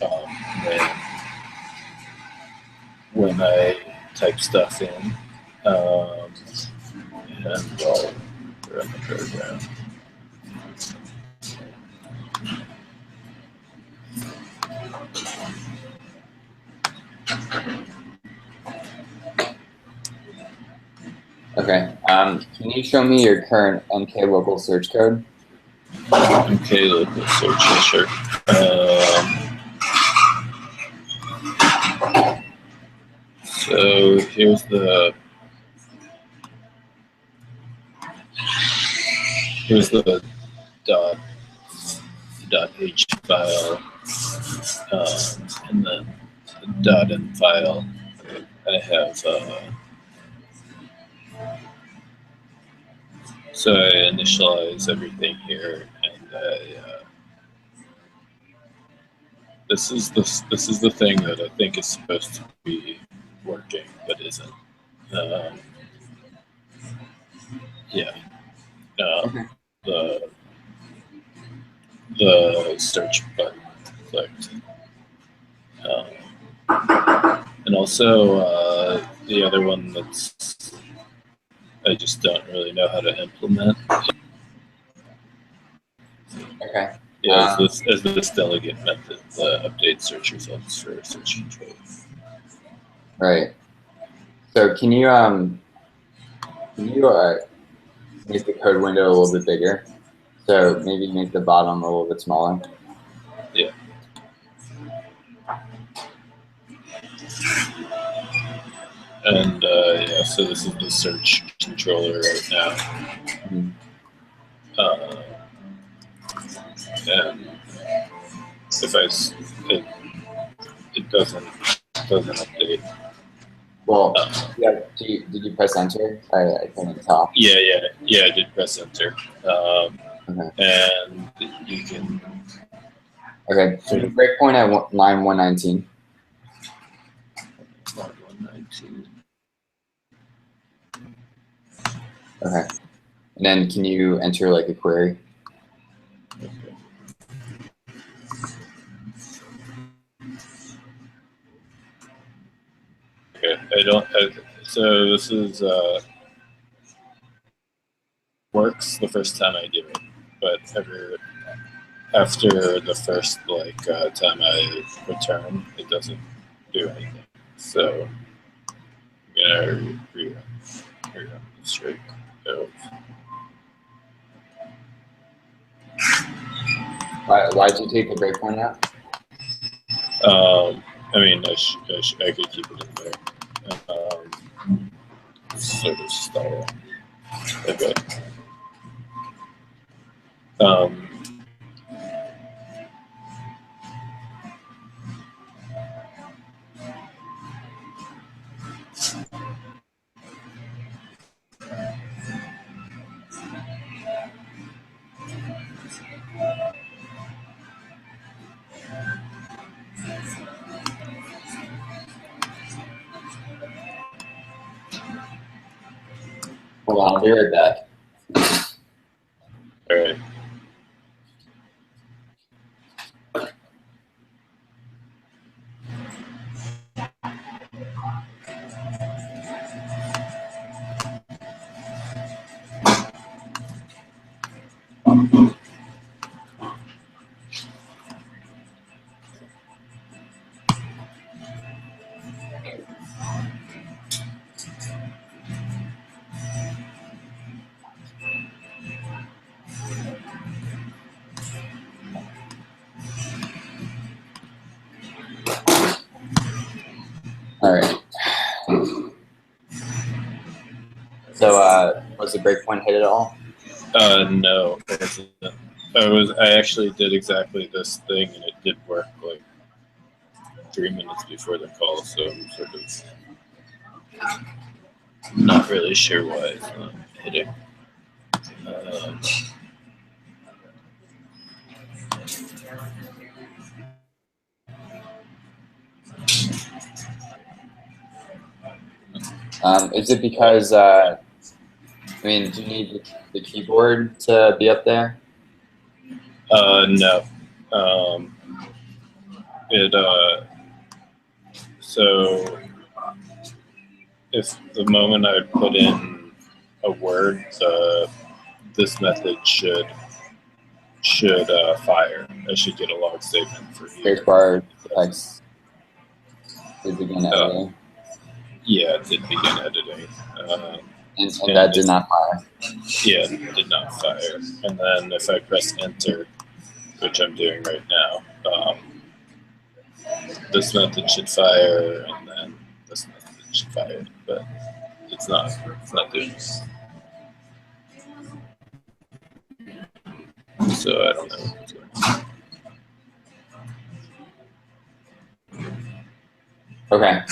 um, when I type stuff in, and I'll run the program. Okay. Can you show me your current MKLocalSearch code? MKLocalSearch, sure. So here's the .h file, and then the .n file. I have so I initialize everything here, and this is the thing that I think is supposed to be working but isn't. Yeah. The search button clicked. And also the other one that's I just don't really know how to implement. Okay. Yeah, as this delegate method, update search results for search control. Right. So can you make the code window a little bit bigger? So maybe make the bottom a little bit smaller. Yeah. And yeah, so this is the search controller right now. Mm-hmm. And if it doesn't update. Well, yeah. Did you press enter? I couldn't tell. Yeah, I did press enter. Okay. And you can. Okay. So the breakpoint at line 119. Line 119. Okay. And then can you enter like a query? Okay. Okay, so this is works the first time I do it, but after the first time I return, it doesn't do anything. So I'm gonna rerun the straight code. Why'd you take the breakpoint out? I mean, I could keep it in there. Sort of style. Okay. Hold on, I'll be right back. All right. All right. So was the breakpoint hit at all? No, I actually did exactly this thing, and it did work like 3 minutes before the call, so I'm sort of not really sure why it's not hitting. Is it because, I mean, do you need the keyboard to be up there? No. So if the moment I put in a word, this method should fire. I should get a log statement for here. Search bar text did begin editing. Yeah, it did begin editing. And that did not fire. Yeah, it did not fire. And then if I press enter, which I'm doing right now, this method should fire, and then this method should fire, but it's not doing this. So I don't know what's going on. Okay.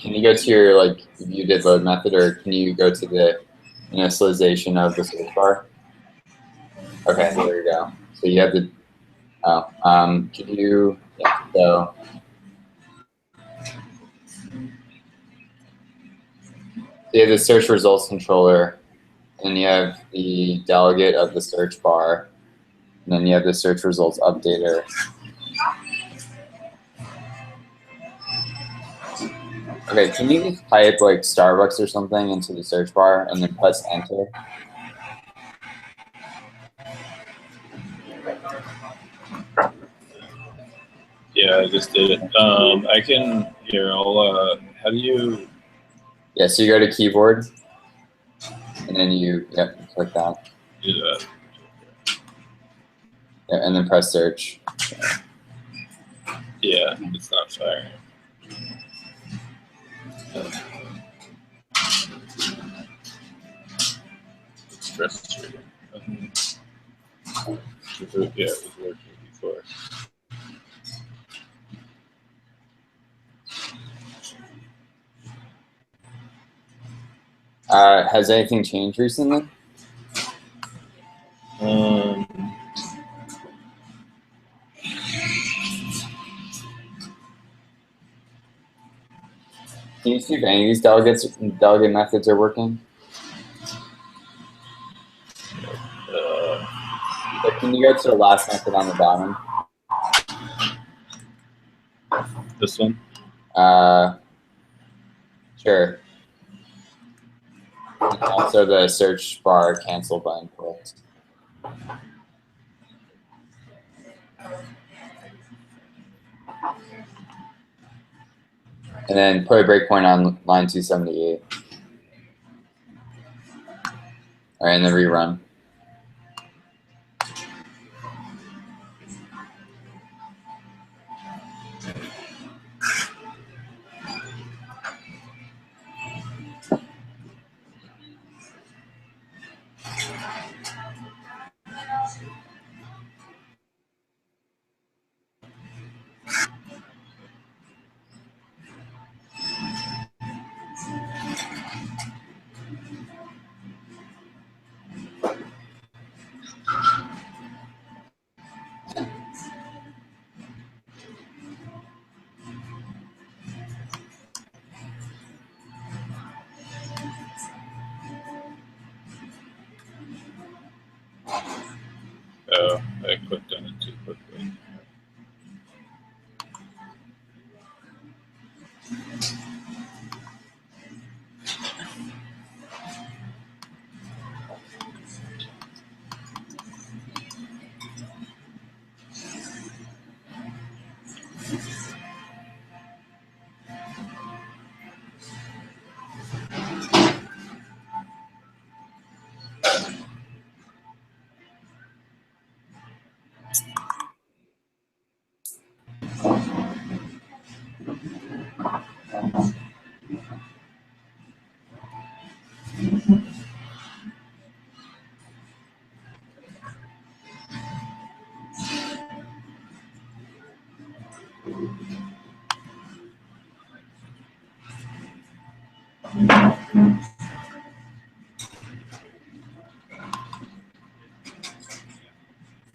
Can you go to your view did load method, or can you go to the initialization of the search bar? Okay, there you go. So you have the could you so you have the search results controller, and you have the delegate of the search bar, and then you have the search results updater. Okay, can you just type like Starbucks or something into the search bar and then press enter? Yeah, I just did it. I can here. I'll. How do you? Yeah, so you go to keyboard, and then you click that. Do that? Yeah, and then press search. Yeah, it's not firing. It's frustrating. Yeah, it was working before. Has anything changed recently? Can you see if any of these delegate methods are working? So can you go to the last method on the bottom? This one? Sure. And also the search bar cancel button clicked. And then put a breakpoint on line 278. All right, and then rerun. Oh, I clicked on it too quickly.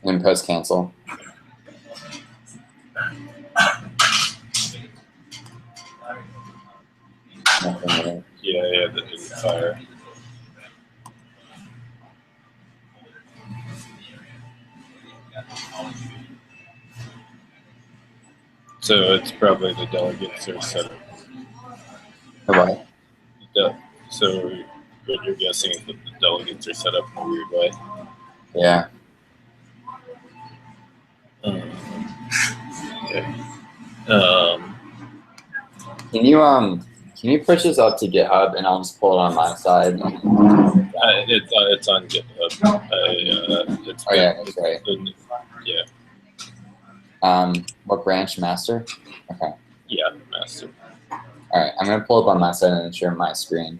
And press cancel. Yeah, that didn't fire. So it's probably the delegates are set up. What? So what you're guessing is that the delegates are set up in a weird way. Yeah. Okay. Can you push this up to GitHub and I'll just pull it on my side? It's on GitHub. It's oh yeah, that's right. Yeah. What branch? Master? Okay. Yeah, master. All right, I'm gonna pull up on my side and share my screen,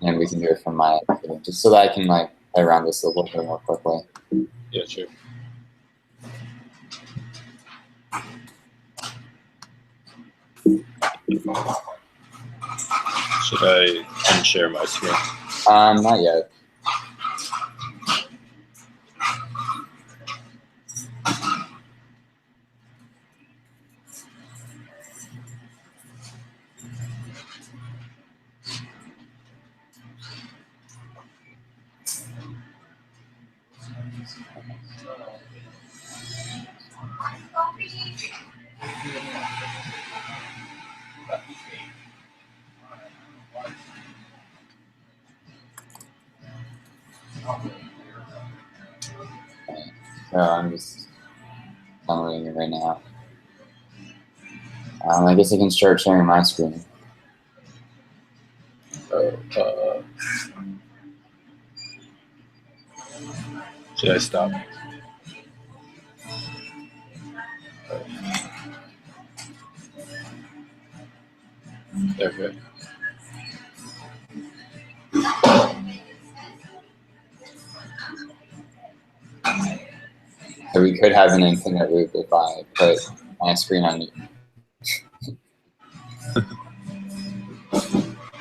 and we can do it from my just so that I can like play around this a little bit more quickly. Yeah, sure. Should I unshare my screen? Not yet. So I'm just downloading it right now. I guess I can start sharing my screen. Should I stop? Okay. So we could have an infinite loop if I put my screen on you.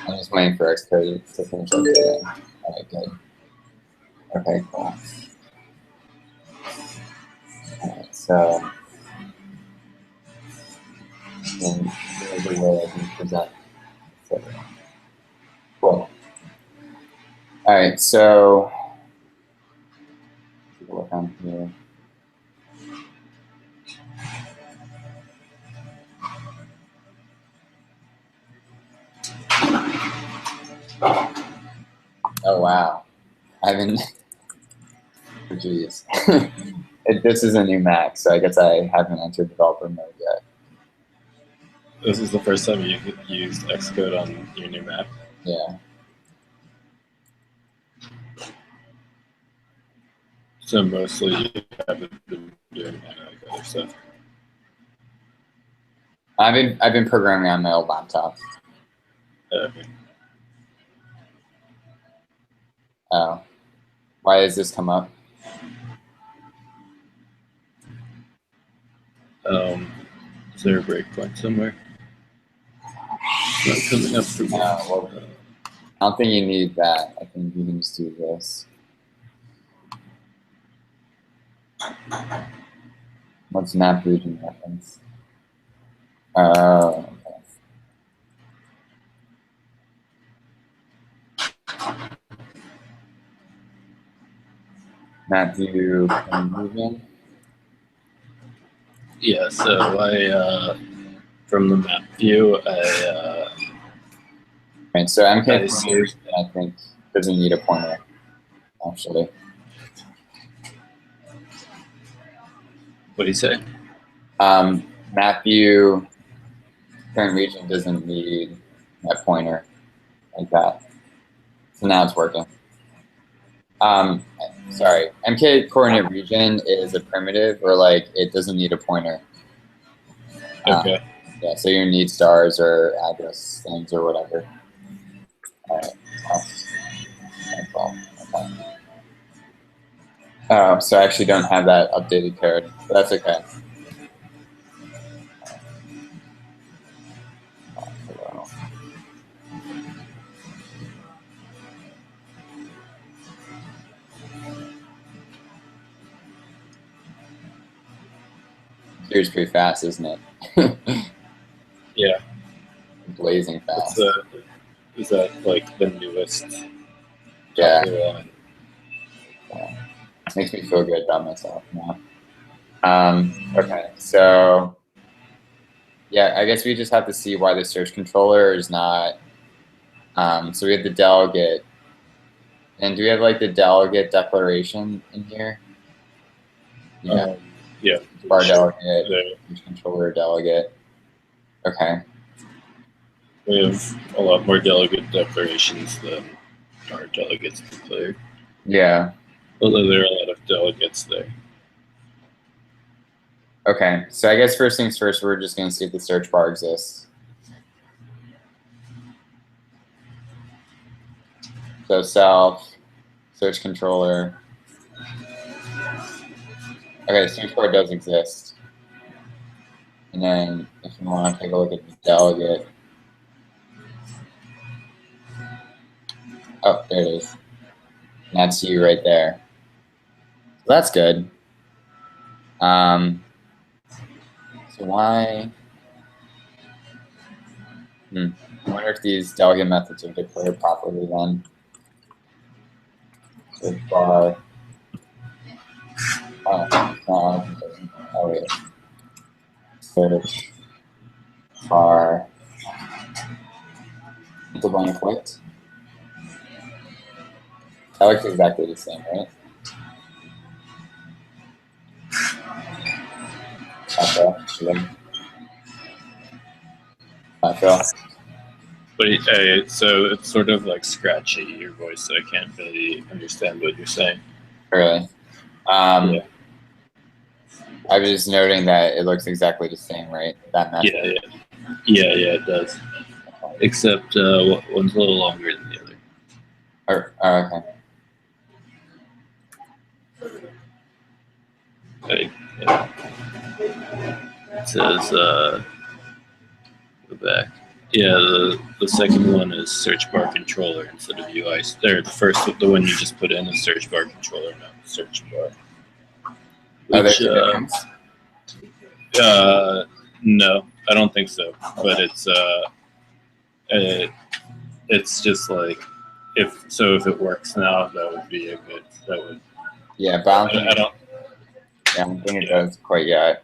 I'm just waiting for Xcode to finish updating. All right, good. Okay, cool. All right, so then there's a way I can present. So, cool. All right, so look on here. Oh wow, I haven't. Oh, geez, this is a new Mac, so I guess I haven't entered developer mode yet. This is the first time you've used Xcode on your new Mac? Yeah. So mostly you haven't been doing like other stuff. I've been programming on my old laptop. Okay. Oh, why does this come up? Is there a breakpoint somewhere? It's not coming up for me. Well, I don't think you need that. I think you can just do this. What's map region reference? Oh, okay. Map view region. Yeah, so I from the map view, Right, so MK see. I think doesn't need a pointer, actually. What do you say? Map view current region doesn't need that pointer like that. So now it's working. Sorry, MK coordinate region is a primitive, or like it doesn't need a pointer. Okay. Yeah, so you need stars or address things or whatever. All right. Okay. Oh, so I actually don't have that updated code, but that's okay. Computer's pretty fast, isn't it? Yeah. Blazing fast. Is that like the newest? Yeah. One? Yeah. Makes me feel good about myself now. Okay, so Yeah, I guess we just have to see why the search controller is not. So we have the delegate. And do we have like the delegate declaration in here? Yeah. Yeah. Bar Sure. delegate, search controller delegate. Okay. We have a lot more delegate declarations than our delegates declared. Yeah. Although there are a lot of delegates there. Okay. So I guess first things first, we're just going to see if the search bar exists. So self, search controller. Okay, search bar does exist. And then if you want to take a look at the delegate. Oh, there it is. And that's you right there. So that's good. So why? I wonder if these delegate methods are declared properly then. Search bar. Oh wait. Search bar. The one clicked. That looks exactly the same, right? Okay. But so it's sort of like scratchy, your voice, so I can't really understand what you're saying. Really? Yeah. I was just noting that it looks exactly the same, right? That method. Yeah, it does. Except one's a little longer than the other. Okay. Okay. It says, go back. Yeah, the second one is search bar controller instead of UI. There, the one you just put in is search bar controller, not search bar. Which, no, I don't think so. But it's just like if it works now, that would be a good. That would. Yeah, but I don't think it does quite yet.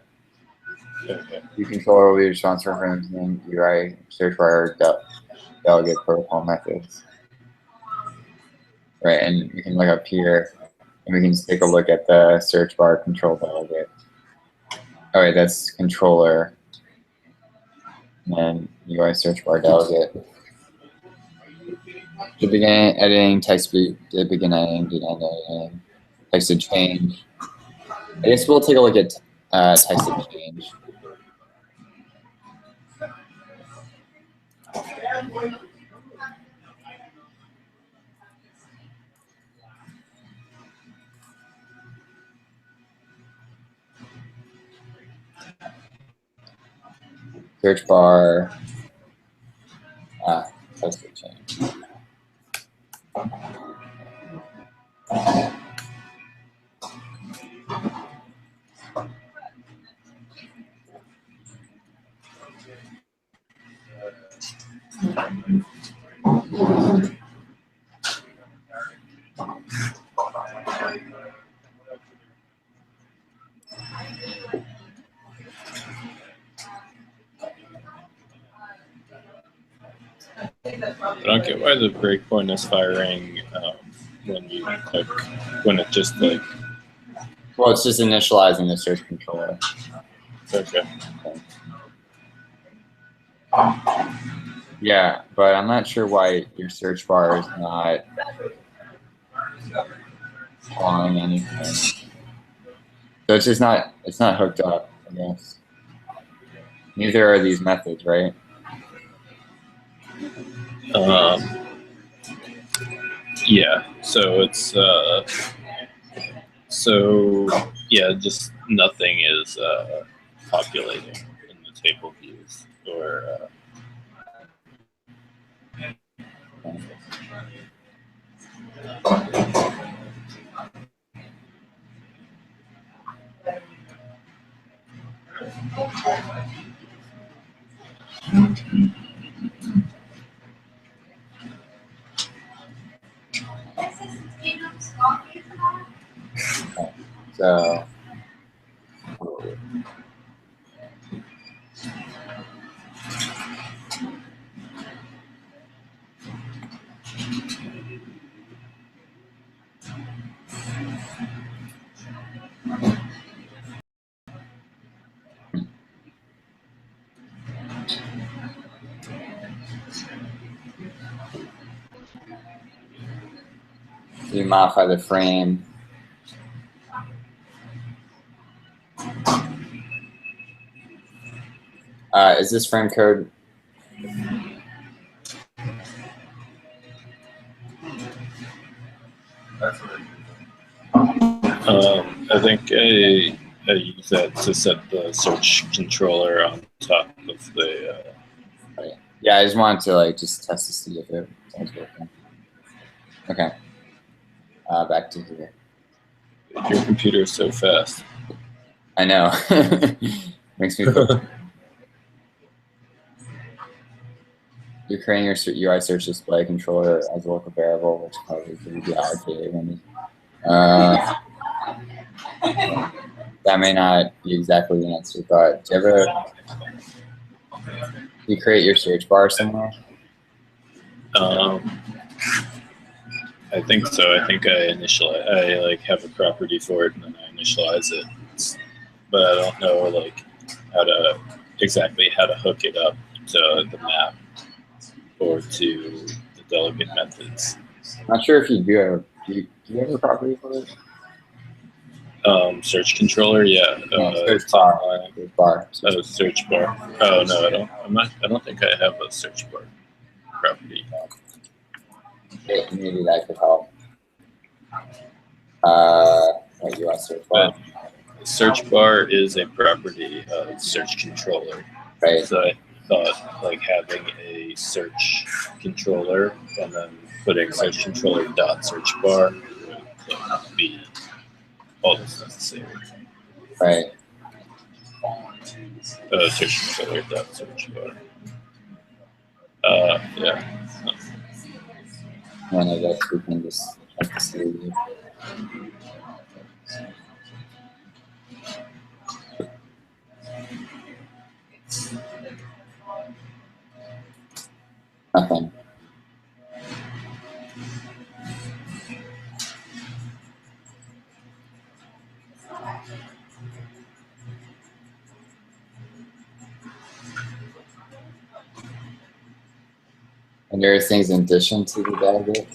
Okay. The controller will be responsible for implementing UI search bar delegate protocol methods. Right, and we can look up here, and we can just take a look at the search bar control delegate. All right, that's controller, and then UI search bar delegate. To begin editing, text did begin editing, did end editing, text to change. I guess we'll take a look at text to change. Search bar, text to change. I don't get why the breakpoint is firing when you click, when it just like. Well, it's just initializing the search controller. Okay. Yeah, but I'm not sure why your search bar is not calling anything. So it's just not, it's not hooked up, I guess. Neither are these methods, right? Yeah, so it's just nothing is populating in the table views or So you modify the frame. Is this frame code? I think I use that to set the search controller on top of the. Right. Yeah, I just wanted to like just test to see if it was working. Okay. Back to here. Your computer is so fast. I know. Makes me feel. You're creating your UI search display controller as a local variable, which causes it to be allocated. That may not be exactly the answer, but do you create your search bar somewhere? I think so. I think I like have a property for it and then I initialize it. But I don't know like exactly how to hook it up to the map or to the delegate methods. I'm not sure if you do have a property for it? Search controller, yeah. Search bar. Oh, search bar. Oh no, I don't. I don't think I have a search bar property. Maybe that could help. UI search bar. But search bar is a property of search controller. Right. So I thought like having a search controller and then putting search controller dot search bar would be all that's necessary. Right. Search controller dot search bar. Yeah. And I guess we can just check to see. Nothing. And there are things in addition to the delegate.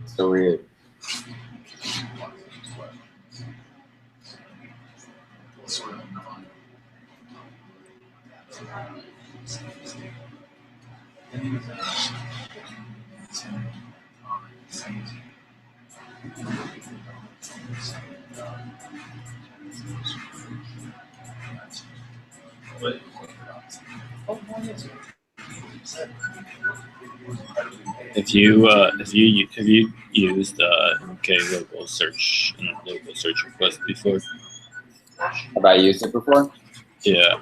So weird. If you used MKLocalSearch and local search request before? Have I used it before? Yeah.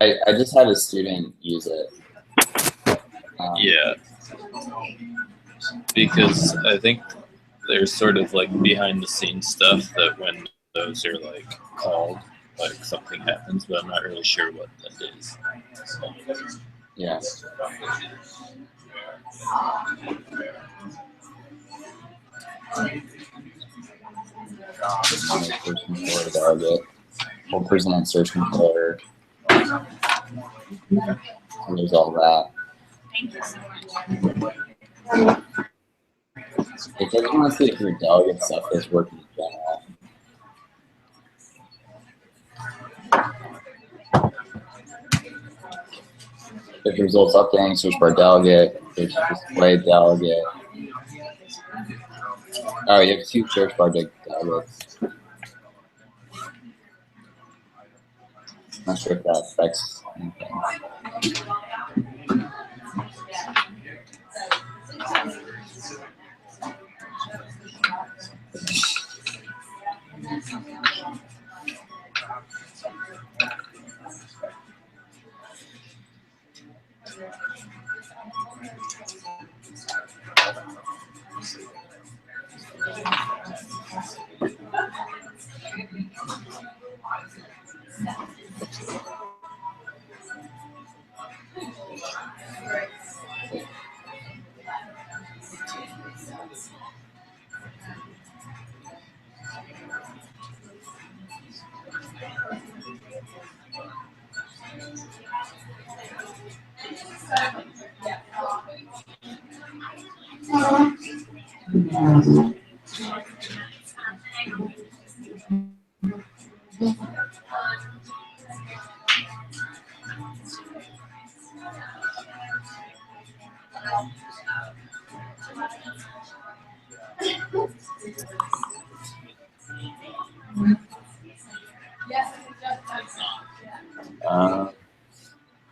I just had a student use it. Yeah. Because I think there's sort of like behind the scenes stuff that when those are like called, like something happens, but I'm not really sure what that is. Yeah. Search controller delegate. We'll present search controller. So there's all that. Thank you so much. If I just want to see if your delegate stuff is working in general. If results updating, search bar delegate, search display delegate. Oh, you have two search bar delegates. Not sure if that affects anything.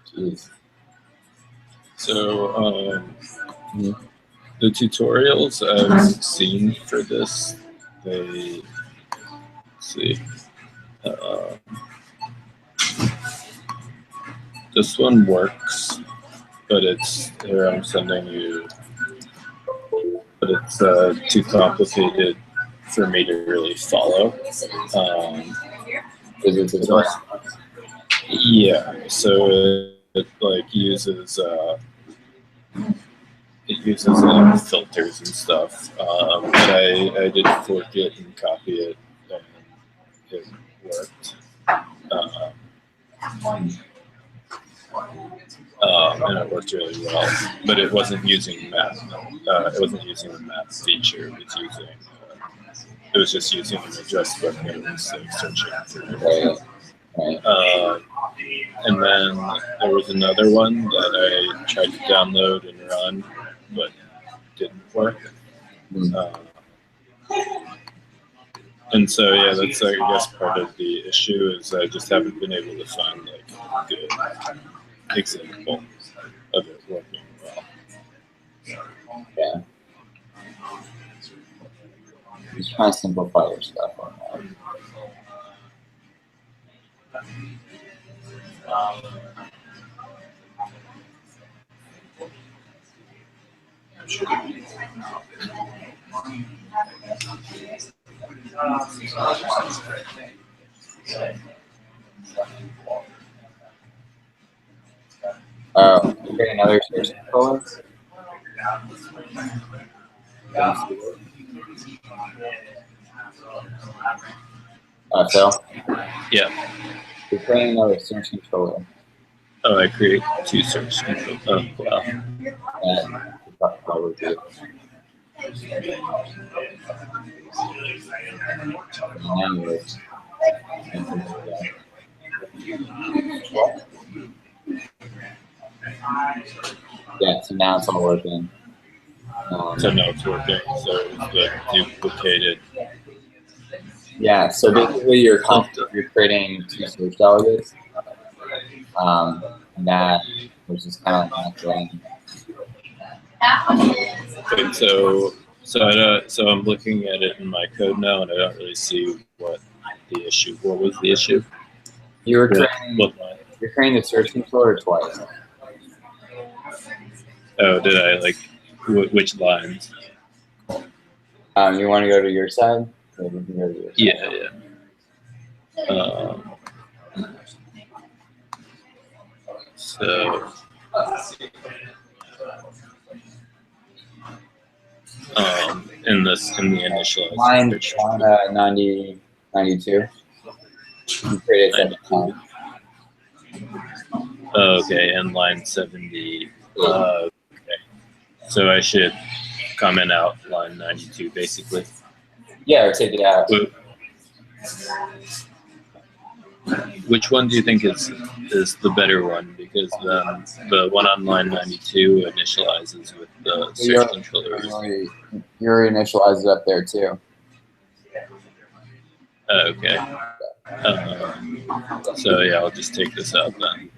Jeez. So the tutorials I've seen for this, they, let's see, this one works, but it's, here I'm sending you, but it's too complicated for me to really follow. Is it tutorial? Yeah, so it like uses filters and stuff. But I did fork it and copy it, and it worked. And it worked really well, but it wasn't using map. It wasn't using the map feature. It was just using an address book and it was like searching through. And then there was another one that I tried to download and run, but didn't work. And so yeah, that's I guess part of the issue is I just haven't been able to find like a good example of it working well. Yeah. Just trying to simplify your stuff on that. Okay, another search controller. Phil? Yeah. You're creating another search controller. Oh, I create two search controllers. Oh, wow. Yeah, so now it's all working. So now it's working. So it's like duplicated. Yeah, so basically you're creating two search delegates. And that was just kind of like Okay, so I'm looking at it in my code now, and I don't really see what the issue. What was the issue? You're creating the search controller twice. Oh, did I like which lines? You want to go to your side? So we can go to your side. Yeah. So. In the initial line 90, 92. You created 17. Okay, and line 70. Okay, so I should comment out line 92 basically. Yeah, or take it out. Which one do you think is the better one? Because the one on line 92 initializes with the search controllers. Your initializes up there too. Okay. So yeah, I'll just take this out then.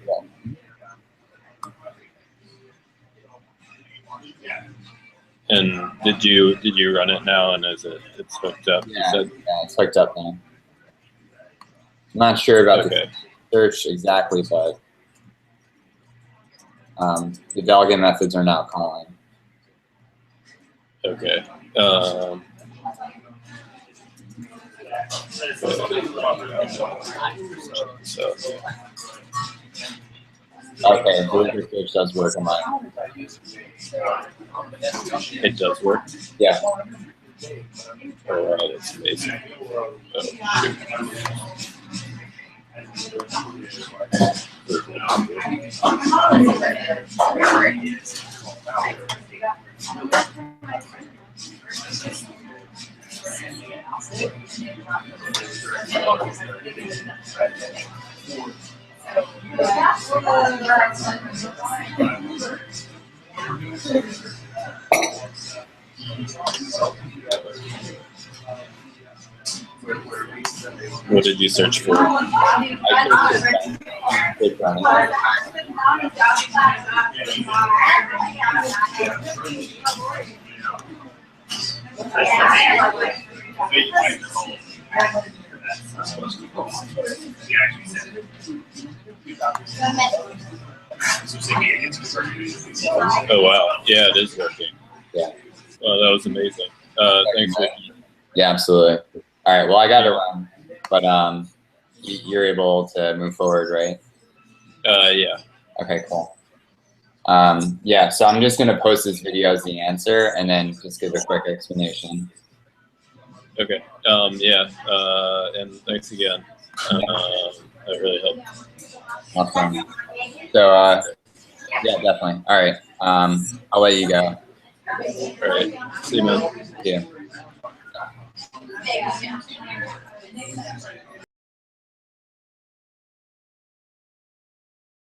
And did you run it now? And it's hooked up? Yeah, it's hooked up now. I'm not sure about the search exactly, but the delegate methods are now calling. Okay. Okay, Blue Search does work on mine. It does work? Yeah. Alright, that's amazing. Oh, shoot. What did you search for? Click running. Oh wow, yeah, it is working. Yeah. Well, that was amazing. Thanks, Ricky. Yeah, absolutely. All right. Well, I got to run, but you're able to move forward, right? Yeah. Okay, cool. Yeah, so I'm just gonna post this video as the answer, and then just give a quick explanation. Okay. Yeah. And thanks again. That really helped. Awesome. So yeah, definitely. All right. I'll let you go. All right. See you, man. Yeah.